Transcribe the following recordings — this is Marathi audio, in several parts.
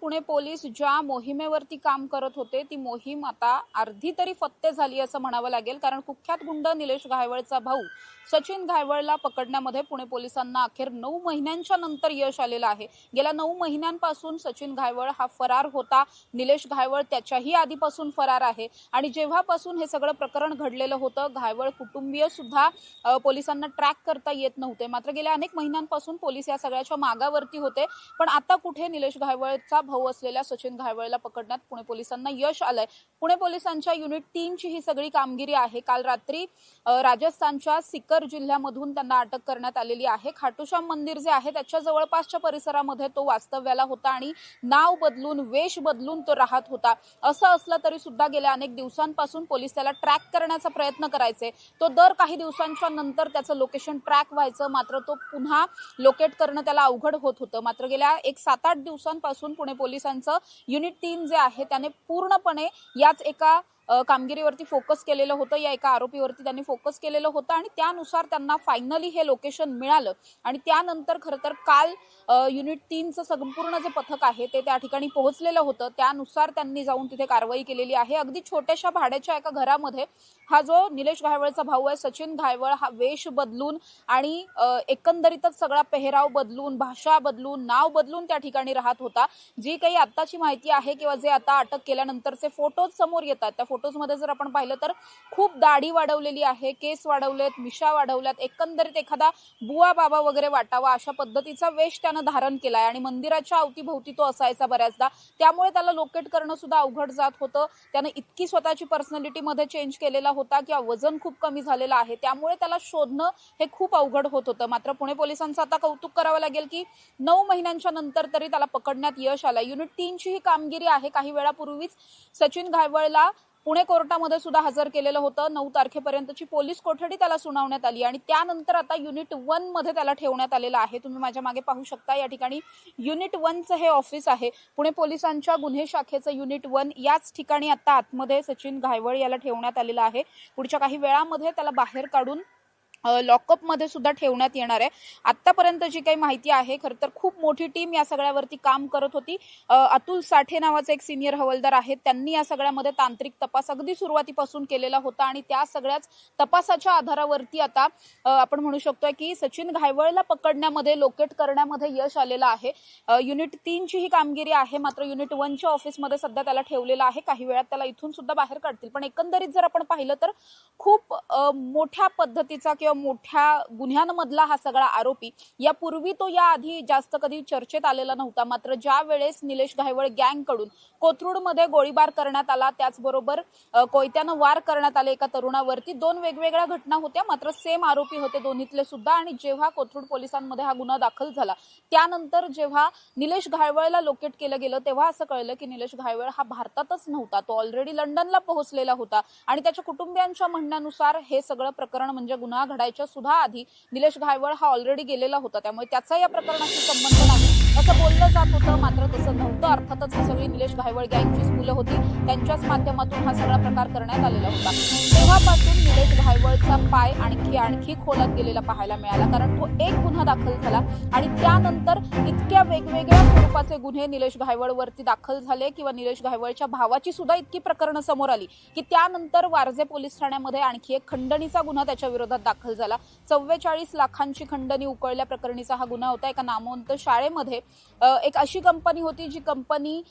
पुणे पोलीस ज्या मोहिमेवरती काम करत होते ती मोहीम आता अर्धी तरी फत्ते झाली असं म्हणावं लागेल, कारण कुख्यात गुंड निलेश घायवळचा भाऊ सचिन घायवळला पकडण्यामध्ये पुणे पोलिसांना अखेर 9 महिन्यांच्या नंतर यश आलेलं आहे। गेल्या 9 महिन्यांपासून सचिन घायवळ हा फरार होता। निलेश घायवळ त्याच्याही आधीपासून फरार आहे आणि जेव्हापासून हे सगळं प्रकरण घडलेलं होतं घायवळ कुटुंबीय सुद्धा पोलिसांना ट्रॅक करता येत नव्हते। मात्र गेल्या अनेक महिन्यांपासून पोलीस या सगळ्याच्या मागावरती होते, पण आता कुठे निलेश घायवळचा भाऊ असलेल्या सचिन घायवळला पकडण्यात पुणे पोलिसांना यश आलंय। पुणे पोलिसांच्या युनिट 3 ची ही सगळी कामगिरी आहे। काल रात्री राजस्थानच्या सिकर जिल्ह्यामधून त्यांना अटक करण्यात आलेली आहे। खाटूश्याम मंदिर जे आहे त्याच्या जवळपासच्या परिसरामध्ये तो वास्तव्याला होता आणि नाव बदलून वेश बदलून तो राहत होता। असं असलं तरी सुद्धा गेल्या अनेक दिवसांपासून पोलीस त्याला ट्रॅक करण्याचा प्रयत्न करायचे। तो दर काही दिवसांच्या नंतर त्याचं लोकेशन ट्रॅक व्हायचं, मात्र तो पुन्हा लोकेट करणं त्याला अवघड होत होतं। मात्र गेल्या 7-8 दिवसांपासून पुणे पोलिसांचं युनिट 3 जे आहे त्याने पूर्णपणे याच एका कामगिरीवरती फोकस केलेलं होतं, या एका आरोपीवरती त्यांनी फोकस केलेलं होतं आणि त्यानुसार त्यांना फायनली हे लोकेशन मिळालं। आणि त्यानंतर खरं तर काल युनिट 3 चं संपूर्ण जे पथक आहे ते त्या ठिकाणी पोहोचलेलं होतं, त्यानुसार त्यांनी जाऊन तिथे कारवाई केलेली आहे। अगदी छोट्याशा भाड्याच्या एका घरामध्ये हा जो निलेश घायवळचा भाऊ आहे सचिन घायवळ हा वेश बदलून आणि एकंदरीतच सगळा पेहराव बदलून, भाषा बदलून, नाव बदलून त्या ठिकाणी राहत होता। जी काही आताची माहिती आहे किंवा जे आता अटक केल्यानंतरचे फोटोज समोर येतात त्या फोटोजमध्ये जर आपण पाहिलं तर खूप दाढी वाढवलेली आहे, केस वाढवलेत, मिशा वाढवल्यात, एकंदरीत एखादा बुवा बाबा वगैरे वाटावा अशा पद्धतीचा वेश त्यानं धारण केलाय आणि मंदिराच्या अवतीभोवती तो असायचा बऱ्याचदा, त्यामुळे त्याला लोकेट करणं सुद्धा अवघड जात होतं। त्यानं इतकी स्वतःची पर्सनॅलिटी मध्ये चेंज केलेला होता किंवा वजन खूप कमी झालेलं आहे, त्यामुळे त्याला शोधणं हे खूप अवघड होत होतं। मात्र पुणे पोलिसांचं आता कौतुक करावं लागेल की 9 महिन्यांच्या नंतर तरी त्याला पकडण्यात यश आलं। युनिट 3 ची ही कामगिरी आहे। काही वेळापूर्वीच सचिन घायवळला पुणे कोर्टामध्ये सुद्धा हजर केलेलं होतं। 9 तारखेपर्यंतची पोलीस कोठडी त्याला सुनावण्यात आली आणि त्यानंतर आता युनिट 1 मध्ये त्याला ठेवण्यात आलेलं आहे। तुम्ही माझ्या मागे पाहू शकता, या ठिकाणी युनिट 1 चं हे ऑफिस आहे। पुणे पोलिसांच्या गुन्हे शाखेचं युनिट 1 याच ठिकाणी आता आतमध्ये सचिन घायवळ याला ठेवण्यात आलेलं आहे। पुढच्या काही वेळामध्ये त्याला बाहेर काढून लॉकअप मध्ये सुद्धा ठेवण्यात येणार आहे। आतापर्यंत जी काही माहिती आहे, खरं तर खूप मोठी टीम या सगळ्यावरती काम करत होती। अतुल साठे नावाचे एक सिनियर हवालदार आहेत, त्यांनी या सगळ्यामध्ये तांत्रिक तपास अगदी सुरुवातीपासून केलेला होता आणि त्या सगळ्याच तपासाच्या आधारावरती आता आपण म्हणू शकतो की सचिन घायवळला पकडण्यामध्ये, लोकेट करण्यामध्ये यश आलेलं आहे। युनिट 3 ची ही कामगिरी आहे, मात्र युनिट 1 च्या ऑफिसमध्ये सध्या त्याला ठेवलेलं आहे। काही वेळात त्याला इथून सुद्धा बाहेर काढतील, पण एकंदरीत जर आपण पाहिलं तर खूप मोठ्या पद्धतीचा किंवा मोठ्या गुन्ह्यांमधला हा सगळा आरोपी। यापूर्वी तो याआधी जास्त कधी चर्चेत आलेला नव्हता, मात्र ज्या वेळेस निलेश घायवळ गँग कडून कोथरूडमध्ये गोळीबार करण्यात आला, त्याचबरोबर कोयत्यानं वार करण्यात आले एका तरुणावरती, 2 वेगवेगळ्या घटना होत्या, मात्र सेम आरोपी होते दोन्हीतले सुद्धा। आणि जेव्हा कोथरूड पोलिसांमध्ये हा गुन्हा दाखल झाला त्यानंतर जेव्हा निलेश घायवळला लोकेट केलं गेलं तेव्हा असं कळलं की निलेश घायवळ हा भारतातच नव्हता, तो ऑलरेडी लंडनला पोहोचलेला होता आणि त्याच्या कुटुंबियांच्या म्हणण्यानुसार हे सगळं प्रकरण म्हणजे गुन्हा घडायच्या सुद्धा आधी निलेश घायवळ हा ऑलरेडी गेलेला होता, त्यामुळे त्याचा या प्रकरणाशी संबंध नाही असं बोललं जात होतं, मात्र तसं नव्हतं। अर्थातच ही सगळी निलेश घायवळ गँगचीच मुलं होती, त्यांच्याच माध्यमातून हा सगळा प्रकार करण्यात आलेला होता। तेव्हापासून निलेश घायवळचा पाय आणखी खोलात गेलेला पाहायला मिळाला, कारण तो एक गुन्हा दाखल झाला आणि त्यानंतर इतक्या वेगवेगळ्या स्वरूपाचे गुन्हे निलेश घायवळवरती दाखल झाले किंवा निलेश घायवळच्या भावाची सुद्धा इतकी प्रकरणं समोर आली की त्यानंतर वारजे पोलीस ठाण्यामध्ये आणखी एक खंडणीचा गुन्हा त्याच्या विरोधात दाखल झाला। 44 लाखांची खंडणी उकळल्या प्रकरणीचा हा गुन्हा होता। एका नामवंत शाळेमध्ये एक अशी कंपनी होती जी कंपनी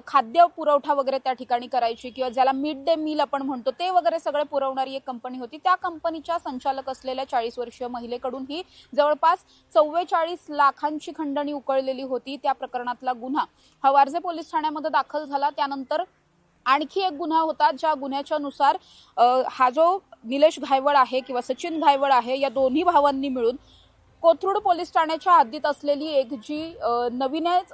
खाद्य पुरवठा वगैरे त्या ठिकाणी करायची किंवा ज्याला मिड डे मील आपण म्हणतो ते वगैरे सगळे पुरवणारी एक कंपनी होती। त्या कंपनीच्या संचालक असलेल्या 40 वर्षीय महिलेकडून ही जवळपास 44 लाखांची खंडणी उकळलेली होती। त्या प्रकरणातला गुन्हा हा वारजे पोलीस ठाण्यामध्ये दाखल झाला। त्यानंतर आणखी एक गुन्हा होता, ज्या गुन्ह्याच्या नुसार हा जो निलेश घायवळ आहे किंवा सचिन घायवळ आहे या दोन्ही भावांनी मिळून कोथरूड पोलीस ठाण्याच्या हद्दीत असलेली एक जी नवीनच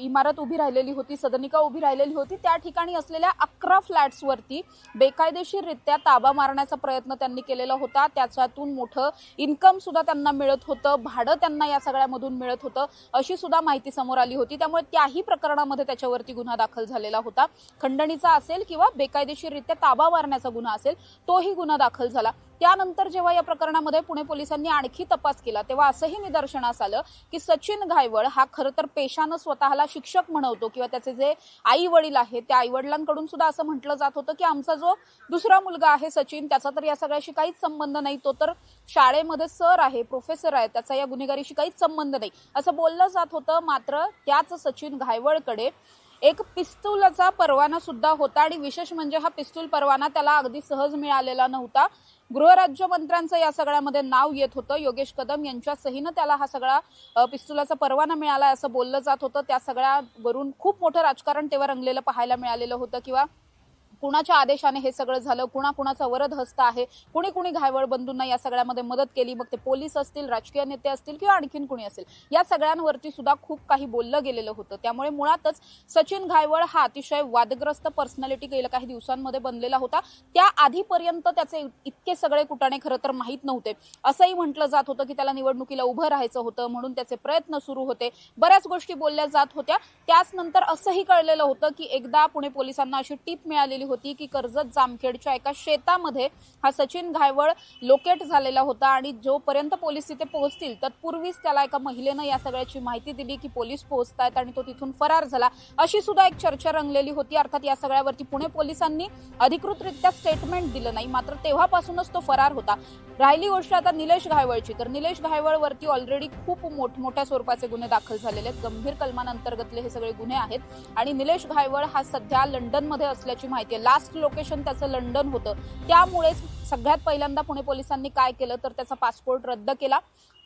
इमारत उभी राहिलेली होती, सदनिका उभी राहिलेली होती, त्या ठिकाणी असलेल्या 11 फ्लॅट्सवरती बेकायदेशीररित्या ताबा मारण्याचा प्रयत्न त्यांनी केलेला होता। त्याच्यातून मोठं इन्कम सुद्धा त्यांना मिळत होतं, भाडं त्यांना या सगळ्यामधून मिळत होतं अशी सुद्धा माहिती समोर आली होती। त्यामुळे त्याही प्रकरणामध्ये त्याच्यावरती गुन्हा दाखल झालेला होता। खंडणीचा असेल किंवा बेकायदेशीररित्या ताबा मारण्याचा गुन्हा असेल तोही गुन्हा दाखल झाला। त्यानंतर जेव्हा या प्रकरणामध्ये पुणे पोलिसांनी आणखी तपास केला तेव्हा असंही निदर्शनास आलं की सचिन घायवळ हा खरं तर पेशानं स्वतःला शिक्षक म्हणवतो किंवा त्याचे जे आई वडील आहेत त्या आई वडिलांकडून सुद्धा असं म्हटलं जात होतं की आमचा जो दुसरा मुलगा आहे सचिन त्याचा तर या सगळ्याशी काहीच संबंध नाही, तो तर शाळेमध्ये सर आहे, प्रोफेसर आहे, त्याचा या गुन्हेगारीशी काहीच संबंध नाही असं बोललं जात होतं. मात्र त्याच सचिन घायवळकडे एक पिस्तूलचा परवाना सुद्धा होता आणि विशेष म्हणजे हा पिस्तूल परवाना त्याला अगदी सहज मिळालेला नव्हता. गृहराज्यमंत्र्यांचं या सगळ्यामध्ये नाव येत होतं. योगेश कदम यांच्या सहीनं त्याला हा सगळा पिस्तुलाचा परवाना मिळाला असं बोललं जात होतं. त्या सगळ्यावरून खूप मोठं राजकारण तेव्हा रंगलेलं पाहायला मिळालेलं होतं किंवा कुणाच्या आदेशाने हे सगळं झालं, कुणाचा वरद हस्त आहे, कुणी घायवळ बंधूंना या सगळ्यामध्ये मदत केली, मग ते पोलीस असतील, राजकीय नेते असतील किंवा आणखीन कुणी असेल, या सगळ्यांवरती सुद्धा खूप काही बोललं गेलेलं होतं. त्यामुळे मुळातच सचिन घायवळ हा अतिशय वादग्रस्त पर्सनॅलिटी गेल्या काही दिवसांमध्ये बनलेला होता. त्या आधीपर्यंत त्याचे इतके सगळे कुटाणे खरं तर माहीत नव्हते. असंही म्हटलं जात होतं की त्याला निवडणुकीला उभं राहायचं होतं म्हणून त्याचे प्रयत्न सुरू होते, बऱ्याच गोष्टी बोलल्या जात होत्या. त्याच नंतर असंही कळलेलं होतं की एकदा पुणे पोलिसांना अशी टीप मिळालेली होती की कर्जत जामखेडच्या एका शेतामध्ये हा सचिन घायवळ लोकेट झालेला होता आणि जोपर्यंत पोलीस तिथे पोहोचतील तत्पूर्वीच त्याला एका महिलेनं या सगळ्याची माहिती दिली की पोलीस पोहोचतायत आणि तो तिथून फरार झाला, अशी सुद्धा एक चर्चा रंगलेली होती. अर्थात या सगळ्यावरती पुणे पोलिसांनी अधिकृतरित्या स्टेटमेंट दिलं नाही, मात्र तेव्हापासूनच तो फरार होता. राहिली गोष्ट आता निलेश घायवळची, तर निलेश घायवळवरती ऑलरेडी खूप मोठमोठ्या स्वरूपाचे गुन्हे दाखल झालेले आहेत. गंभीर कलमांअंतर्गतले हे सगळे गुन्हे आहेत आणि निलेश घायवळ हा सध्या लंडनमध्ये असल्याची माहिती आहे. लास्ट लोकेशन त्याचं लंडन होतं. त्यामुळे सगळ्यात पहिल्यांदा पुणे पोलिसांनी काय केलं तर त्याचा पासपोर्ट रद्द केला.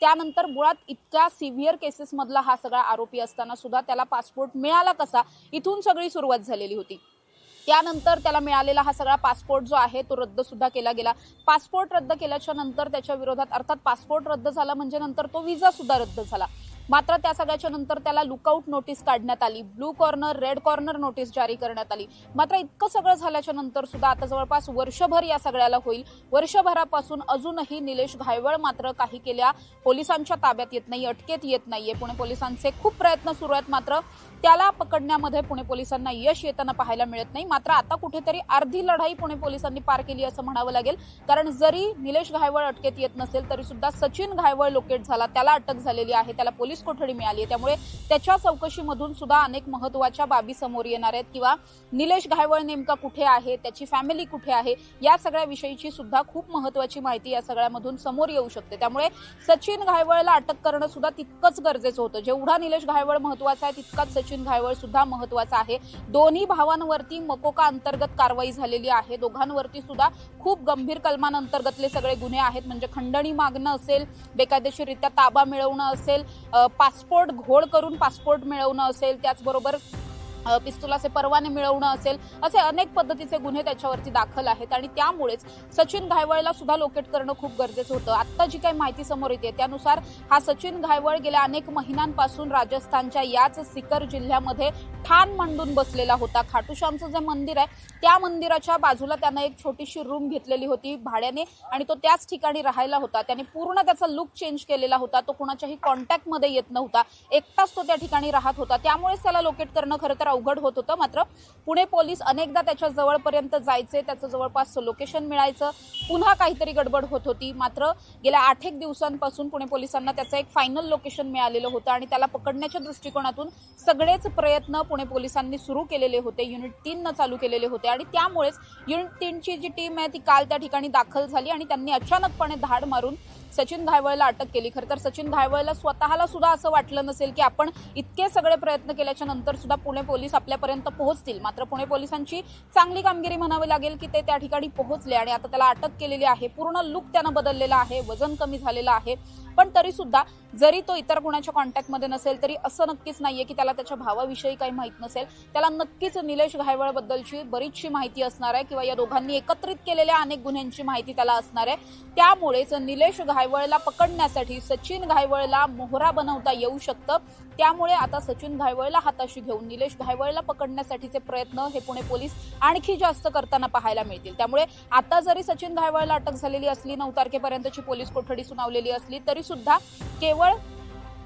त्यानंतर मुळात इतक्या सिव्हिअर केसेस मधला हा सगळा आरोपी असताना सुद्धा त्याला पासपोर्ट मिळाला कसा, इथून सगळी सुरुवात झालेली होती. त्यानंतर त्याला मिळालेला हा सगळा पासपोर्ट जो आहे तो रद्द सुद्धा केला गेला. पासपोर्ट रद्द केल्याच्या नंतर त्याच्या विरोधात अर्थात पासपोर्ट रद्द झाला म्हणजे नंतर तो विजा सुद्धा रद्द झाला. मात्र त्या सगळ्याच्या नंतर त्याला लुकआउट नोटीस काढण्यात आली, blue corner red corner notice जारी करण्यात आली. मात्र इतकं सगळं झाल्याच्या नंतर सुद्धा आता जवळपास वर्षभर या सगळ्याला होईल. वर्षभरापासून अजूनही निलेश घायवळ मात्र काही केल्या पोलिसांच्या ताब्यात येत नाही, अटकेत येत नाहीये. पुणे पोलिसांचे खूप प्रयत्न सुरू आहेत, मात्र त्याला पकडण्यामध्ये पुणे पोलिसांना यश येताना पाहायला मिळत नाही. मात्र आता कुठेतरी अर्धी लढाई पुणे पोलिसांनी पार केली असं म्हणावं लागेल, कारण जरी निलेश घायवळ अटकेत येत नसेल तरी सुद्धा सचिन घायवळ लोकेट झाला, त्याला अटक झालेली आहे, त्याला पोलीस कोठडी मिळाली आहे. त्यामुळे त्याच्या चौकशीमधून सुद्धा अनेक महत्त्वाच्या बाबी समोर येणार आहेत किंवा निलेश घायवळ नेमका कुठे आहे, त्याची फॅमिली कुठे आहे, या सगळ्या विषयीची सुद्धा खूप महत्त्वाची माहिती या सगळ्यामधून समोर येऊ शकते. त्यामुळे सचिन घायवळला अटक करणं सुद्धा तितकंच गरजेचं होतं. जेवढा निलेश घायवळ महत्त्वाचा आहे तितकाच सचिन घायवळ सुद्धा महत्त्वाचा आहे. दोन्ही भावांवरती मकोका अंतर्गत कारवाई झालेली आहे. दोघांवरती सुद्धा खूप गंभीर कलमांअंतर्गतले सगळे गुन्हे आहेत. म्हणजे खंडणी मागणं असेल, बेकायदेशीररित्या ताबा मिळवणं असेल, पासपोर्ट घोळ करून पासपोर्ट मिळवणं असेल, त्याचबरोबर पिस्तुलाचे परवाने मिळवणं असेल, असे अनेक पद्धतीचे गुन्हे त्याच्यावरती दाखल आहेत आणि त्यामुळेच सचिन घायवळला सुद्धा लोकेट करणं खूप गरजेचं होतं. आता जी काही माहिती समोर येते त्यानुसार हा सचिन घायवळ गेल्या अनेक महिन्यांपासून राजस्थानच्या याच सिकर जिल्ह्यामध्ये ठाण मांडून बसलेला होता. खाटूश्यामचं जे मंदिर आहे त्या मंदिराच्या बाजूला त्यानं एक छोटीशी रूम घेतलेली होती भाड्याने आणि तो त्याच ठिकाणी राहायला होता. त्याने पूर्ण त्याचा लुक चेंज केलेला होता. तो कुणाच्याही कॉन्टॅक्टमध्ये येत नव्हता, एकटाच तो त्या ठिकाणी राहत होता. त्यामुळेच त्याला लोकेट करणं खरं तर अवघड होत होतं. मात्र पुणे पोलीस अनेकदा त्याच्या जवळपर्यंत जायचे, त्याचं जवळपास लोकेशन मिळायचं, पुन्हा काहीतरी गडबड होत होती. मात्र गेल्या 8 दिवसांपासून पुणे पोलिसांना त्याचं एक फायनल लोकेशन मिळालेलं होतं आणि त्याला पकडण्याच्या दृष्टिकोनातून सगळेच प्रयत्न पुणे पोलिसांनी सुरू केलेले होते. युनिट 3 चालू केलेले होते आणि त्यामुळेच युनिट 3ची जी टीम आहे ती काल त्या ठिकाणी दाखल झाली आणि त्यांनी अचानकपणे धाड मारून सचिन घायवळला अटक केली. खरं तर सचिन घायवळला स्वतःला सुद्धा असं वाटलं नसेल की आपण इतके सगळे प्रयत्न केल्याच्या नंतर सुद्धा पुणे पोलीस आपल्यापर्यंत पोहोचतील. मात्र पुणे पोलिसांची चांगली कामगिरी म्हणावी लागेल की ते त्या ठिकाणी पोहोचले आणि आता त्याला अटक केलेली आहे. पूर्ण लुक त्यानं बदललेला आहे, वजन कमी झालेलं आहे, पण तरी सुद्धा जरी तो इतर कोणाच्या कॉन्टॅक्टमध्ये नसेल तरी असं नक्कीच नाहीये की त्याला त्याच्या भावाविषयी काही माहित नसेल. त्याला नक्कीच निलेश घायवळ बद्दलची बरीचशी माहिती असणार आहे किंवा या दोघांनी एकत्रित केलेल्या अनेक गुन्ह्यांची माहिती त्याला असणार आहे. त्यामुळेच निलेश घायवळला पकडण्यासाठी सचिन घायवळला मोहरा बनवता येऊ शकतं. त्यामुळे आता सचिन घायवळला हाताशी घेऊन निलेश घायवळला पकडण्यासाठीचे प्रयत्न हे पुणे पोलीस आणखी जास्त करताना पाहायला मिळतील. त्यामुळे आता जरी सचिन घायवळला अटक झालेली असली, 9 तारखेपर्यंतची पोलीस कोठडी सुनावलेली असली तरी सुद्धा केवळ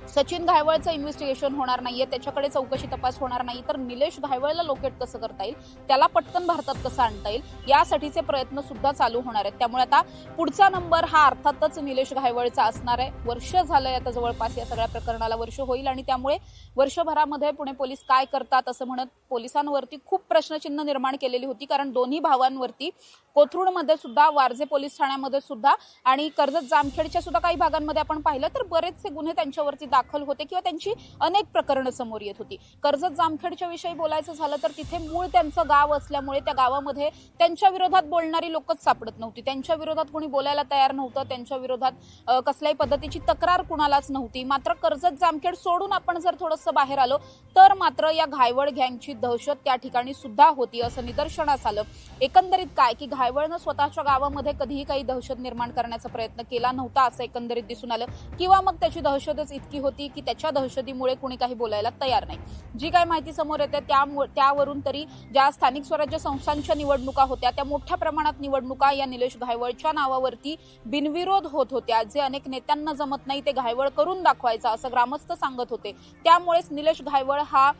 सचिन घायवळचं इन्व्हेस्टिगेशन होणार नाहीये, त्याच्याकडे चौकशी तपास होणार नाही, तर निलेश घायवळला लोकेट कसं करता येईल, त्याला पटकन भारतात कसं आणता येईल, यासाठीचे प्रयत्न सुद्धा चालू होणार आहेत. त्यामुळे आता पुढचा नंबर हा अर्थातच निलेश घायवळचा असणार आहे. वर्ष झालंय आता जवळपास या सगळ्या प्रकरणाला वर्ष होईल आणि त्यामुळे वर्षभरामध्ये पुणे पोलीस काय करतात असं म्हणत पोलिसांवरती खूप प्रश्नचिन्ह निर्माण केलेली होती. कारण दोन्ही भावांवरती कोथरूडमध्ये सुद्धा, वारजे पोलीस ठाण्यामध्ये सुद्धा आणि कर्जत जामखेडच्या सुद्धा काही भागांमध्ये आपण पाहिलं तर बरेचसे गुन्हे त्यांच्यावरती दाखल होते किंवा त्यांची अनेक प्रकरणं समोर येत होती. कर्जत जामखेडच्या विषयी बोलायचं झालं तर तिथे मूळ त्यांचं गाव असल्यामुळे त्या गावामध्ये त्यांच्या विरोधात बोलणारी लोकच सापडत नव्हती. त्यांच्या विरोधात कोणी बोलायला तयार नव्हतं. त्यांच्या विरोधात कसल्याही पद्धतीची तक्रार कुणालाच नव्हती. मात्र कर्जत जामखेड सोडून आपण जर थोडंसं बाहेर आलो तर मात्र या घायवळ गँगची दहशत त्या ठिकाणी सुद्धा होती असं निदर्शनास आलं. एकंदरीत काय की घायवळनं स्वतःच्या गावामध्ये कधीही काही दहशत निर्माण करण्याचा प्रयत्न केला नव्हता असं एकंदरीत दिसून आलं. किंवा मग त्याची दहशतच इतकी होती की त्याच्या दहशतीमुळे कुणी काही बोलायला तयार नाही. जी काही माहिती समोर येते त्यावरून तरी ज्या स्थानिक स्वराज्य संस्थांच्या निवडणुका होत्या त्या मोठ्या प्रमाणात निवडणुका या निलेश घायवळच्या नावावरती बिनविरोध होत होत्या. जे अनेक नेत्यांना जमत नाही ते घायवळ करून दाखवायचा असं ग्रामस्थ सांगत होते. त्यामुळेच निलेश घायवळ हा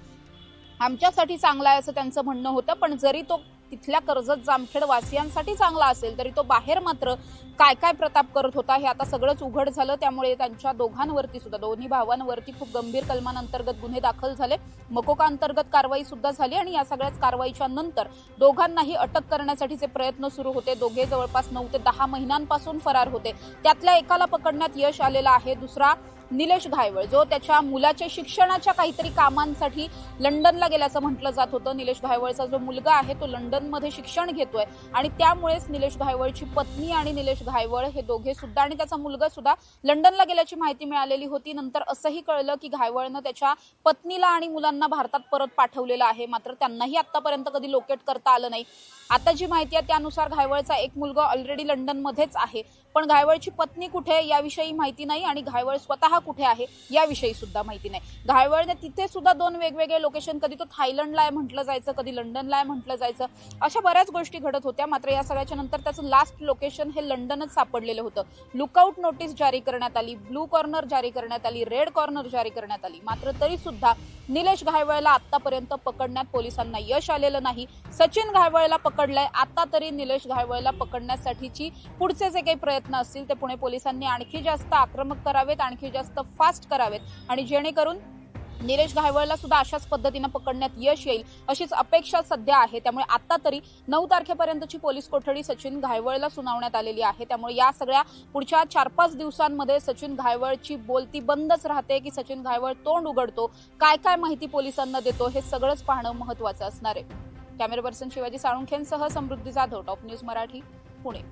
आमच्यासाठी चांगला आहे असं त्यांचं म्हणणं होतं. पण जरी तो तिथल्या कर्जत जामखेड वासियांसाठी चांगला असेल तरी तो बाहेर मात्र काय काय प्रताप करत होता हे आता सगळंच उघड झालं. त्यामुळे त्यांच्या दोघांवरती सुद्धा, दोन्ही भावांवरती खूप गंभीर कलमांअंतर्गत गुन्हे दाखल झाले. मकोका अंतर्गत कारवाई सुद्धा झाली आणि या सगळ्याच कारवाईच्या नंतर दोघांनाही अटक करण्यासाठीचे प्रयत्न सुरू होते. दोघे जवळपास 9 ते 10 महिन्यांपासून फरार होते. त्यातल्या एकाला पकडण्यात यश आलेलं आहे. दुसरा निलेश घायवळ जो त्याच्या मुलाच्या शिक्षणाच्या काहीतरी कामांसाठी लंडनला गेल्याचं म्हटलं जात होतं. निलेश घायवळचा जो मुलगा आहे तो लंडनमध्ये शिक्षण घेतोय आणि त्यामुळेच निलेश घायवळची पत्नी आणि निलेश घायवळ हे दोघे सुद्धा आणि त्याचा मुलगा सुद्धा लंडनला गेल्याची माहिती मिळालेली होती. नंतर असंही कळलं की घायवळनं त्याच्या पत्नीला आणि मुलांना भारतात परत पाठवलेलं आहे. मात्र त्यांनाही आतापर्यंत कधी लोकेट करता आलं नाही. आता जी माहिती आहे त्यानुसार घायवळचा एक मुलगा ऑलरेडी लंडनमध्येच आहे, पण घायवळची पत्नी कुठे याविषयी माहिती नाही आणि घायवळ स्वतः कुठे आहे याविषयी सुद्धा माहिती नाही. घायवळने तिथे सुद्धा 2 वेगवेगळे लोकेशन, कधी तो थायलंडला आहे म्हटलं जायचं, कधी लंडनला आहे म्हटलं जायचं, अशा बऱ्याच गोष्टी घडत होत्या. मात्र या सगळ्याच्या नंतर त्याचं लास्ट लोकेशन हे लंडनच सापडलेलं होतं. लुकआउट नोटीस जारी करण्यात आली, ब्लू कॉर्नर जारी करण्यात आली, रेड कॉर्नर जारी करण्यात आली. मात्र तरी सुद्धा निलेश घायवळला आतापर्यंत पकडण्यात पोलिसांना यश आलेलं नाही. सचिन घायवळला पकडलंय. आता तरी निलेश घायवळला पकडण्यासाठीची पुढचे जे काही प्रयत्न असतील ते पुणे पोलिसांनी आणखी जास्त आक्रमक करावेत, आणखी जास्त फास्ट करावेत आणि जेणेकरून निलेश घायवळला सुद्धा अशाच पद्धतीनं पकडण्यात यश येईल अशीच अपेक्षा सध्या आहे. त्यामुळे आता तरी 9 तारखेपर्यंतची पोलीस कोठडी सचिन घायवळला सुनावण्यात आलेली आहे. त्यामुळे या सगळ्या पुढच्या 4-5 दिवसांमध्ये सचिन घायवळची बोलती बंदच राहते की सचिन घायवळ तोंड उघडतो, काय काय माहिती पोलिसांना देतो, हे सगळंच पाहणं महत्त्वाचं असणार आहे. कॅमेरा पर्सन शिवाजी साळुंखेंसह समृद्धी जाधव, टॉप न्यूज मराठी, पुणे.